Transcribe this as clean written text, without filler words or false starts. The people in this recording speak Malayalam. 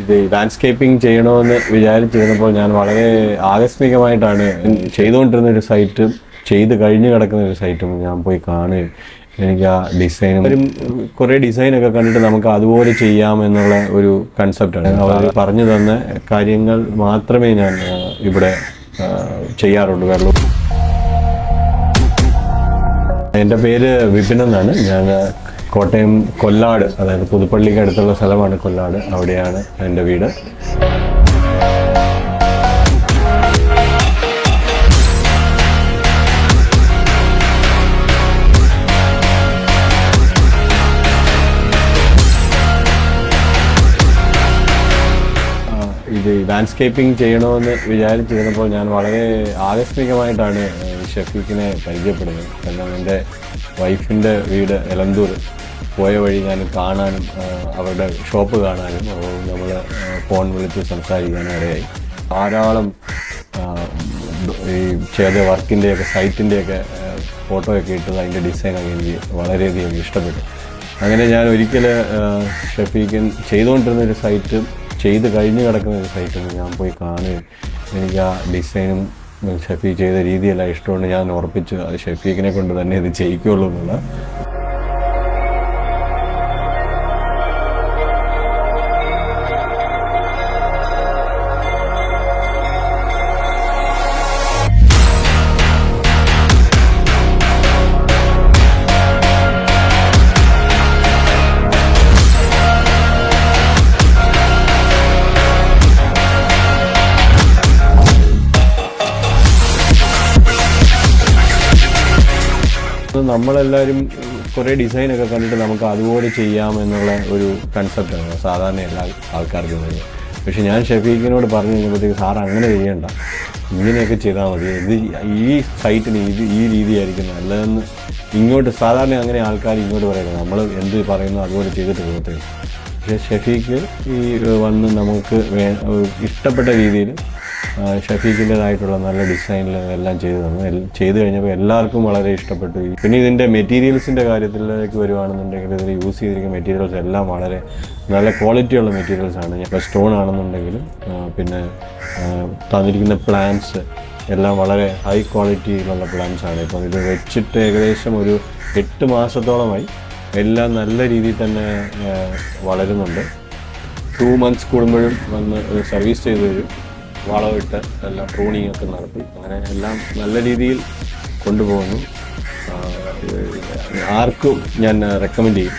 ഇത് ലാൻഡ്സ്കേപ്പിംഗ് ചെയ്യണമെന്ന് വിചാരിച്ചിരുന്നപ്പോൾ ഞാൻ വളരെ ആകസ്മികമായിട്ടാണ് ചെയ്തുകൊണ്ടിരുന്ന ഒരു സൈറ്റും ചെയ്ത് കഴിഞ്ഞ് കിടക്കുന്ന ഒരു സൈറ്റും ഞാൻ പോയി കാണുകയും എനിക്ക് ആ ഡിസൈനും കുറേ ഡിസൈനൊക്കെ കണ്ടിട്ട് നമുക്ക് അതുപോലെ ചെയ്യാം എന്നുള്ള ഒരു കൺസെപ്റ്റാണ്. അവർ പറഞ്ഞു തന്ന കാര്യങ്ങൾ മാത്രമേ ഞാൻ ഇവിടെ ചെയ്യാറുള്ളൂ. വെള്ളം എൻ്റെ പേര് വിപിൻ എന്നാണ്. ഞാൻ കോട്ടയം കൊല്ലാട്, അതായത് പുതുപ്പള്ളിക്ക് അടുത്തുള്ള സ്ഥലമാണ് കൊല്ലാട്. അവിടെയാണ് എൻ്റെ വീട്. ഇത് ലാൻഡ്സ്കേപ്പിംഗ് ചെയ്യണമെന്ന് വിചാരിച്ചിരുന്നപ്പോൾ ഞാൻ വളരെ ആകസ്മികമായിട്ടാണ് ഷഫീഖിനെ പരിചയപ്പെടുന്നത്. കാരണം എൻ്റെ വൈഫിൻ്റെ വീട് എലന്തൂർ. പോയ വഴി ഞാൻ കാണാനും അവരുടെ ഷോപ്പ് കാണാനും നമ്മൾ ഫോൺ വിളിച്ച് സംസാരിക്കാനും ഇടയായി. ധാരാളം ഈ ചെയ്ത വർക്കിൻ്റെയൊക്കെ സൈറ്റിൻ്റെയൊക്കെ ഫോട്ടോയൊക്കെ ഇട്ടത് അതിൻ്റെ ഡിസൈനൊക്കെ എനിക്ക് വളരെയധികം ഇഷ്ടപ്പെട്ടു. അങ്ങനെ ഞാൻ ഒരിക്കൽ ഷഫീഖൻ ചെയ്തുകൊണ്ടിരുന്നൊരു സൈറ്റും ചെയ്ത് കഴിഞ്ഞ് കിടക്കുന്ന ഒരു സൈറ്റും ഞാൻ പോയി കാണുകയും എനിക്ക് ആ ഡിസൈനും ഷഫീഖ് ചെയ്ത രീതിയെല്ലാം ഇഷ്ടമുണ്ട്. ഞാൻ ഉറപ്പിച്ചു അത് ഷഫീഖിനെ കൊണ്ട് തന്നെ ഇത് ചെയ്യിക്കുള്ളൂ എന്നുള്ള. നമ്മളെല്ലാവരും കുറേ ഡിസൈനൊക്കെ കണ്ടിട്ട് നമുക്ക് അതുപോലെ ചെയ്യാം എന്നുള്ള ഒരു കൺസെപ്റ്റാണ് സാധാരണ എല്ലാ ആൾക്കാർക്കും വരുന്നത്. പക്ഷെ ഞാൻ ഷഫീഖിനോട് പറഞ്ഞു കഴിഞ്ഞപ്പോഴത്തേക്ക് സാർ അങ്ങനെ ചെയ്യേണ്ട, ഇങ്ങനെയൊക്കെ ചെയ്താൽ മതി, ഇത് ഈ സൈറ്റിന് ഈ രീതിയായിരിക്കും നല്ലതെന്ന് ഇങ്ങോട്ട് സാധാരണ അങ്ങനെ ആൾക്കാർ ഇങ്ങോട്ട് പറയുന്നത്. നമ്മൾ എന്ത് പറയുന്നു അതുപോലെ ചെയ്തിട്ട് പോകത്തേ. പക്ഷേ ഷഫീഖ് ഈ വന്ന് നമുക്ക് ഇഷ്ടപ്പെട്ട രീതിയിൽ ഷഫീഖിൻ്റെതായിട്ടുള്ള നല്ല ഡിസൈനിൽ എല്ലാം ചെയ്തു തന്നു. ചെയ്ത് കഴിഞ്ഞപ്പോൾ എല്ലാവർക്കും വളരെ ഇഷ്ടപ്പെട്ടു. പിന്നെ ഇതിൻ്റെ മെറ്റീരിയൽസിൻ്റെ കാര്യത്തിലേക്ക് വരുവാണെന്നുണ്ടെങ്കിൽ ഇതിൽ യൂസ് ചെയ്തിരിക്കുന്ന മെറ്റീരിയൽസ് എല്ലാം വളരെ നല്ല ക്വാളിറ്റിയുള്ള മെറ്റീരിയൽസാണ്. ഇപ്പോൾ സ്റ്റോൺ ആണെന്നുണ്ടെങ്കിലും പിന്നെ തന്നിരിക്കുന്ന പ്ലാന്റ്സ് എല്ലാം വളരെ ഹൈ ക്വാളിറ്റിയിലുള്ള പ്ലാന്റ്സാണ്. ഇപ്പം ഇത് വെച്ചിട്ട് ഏകദേശം ഒരു 8 മാസത്തോളമായി. എല്ലാം നല്ല രീതിയിൽ തന്നെ വളരുന്നുണ്ട്. 2 months കൂടുമ്പോഴും വന്ന് സർവീസ് ചെയ്ത് തരും. വളമിട്ട് എല്ലാം പ്രൂണിങ് ഒക്കെ നടത്തി അങ്ങനെ എല്ലാം നല്ല രീതിയിൽ കൊണ്ടുപോകുന്നു. ആർക്കും ഞാൻ റെക്കമെൻഡ് ചെയ്യും.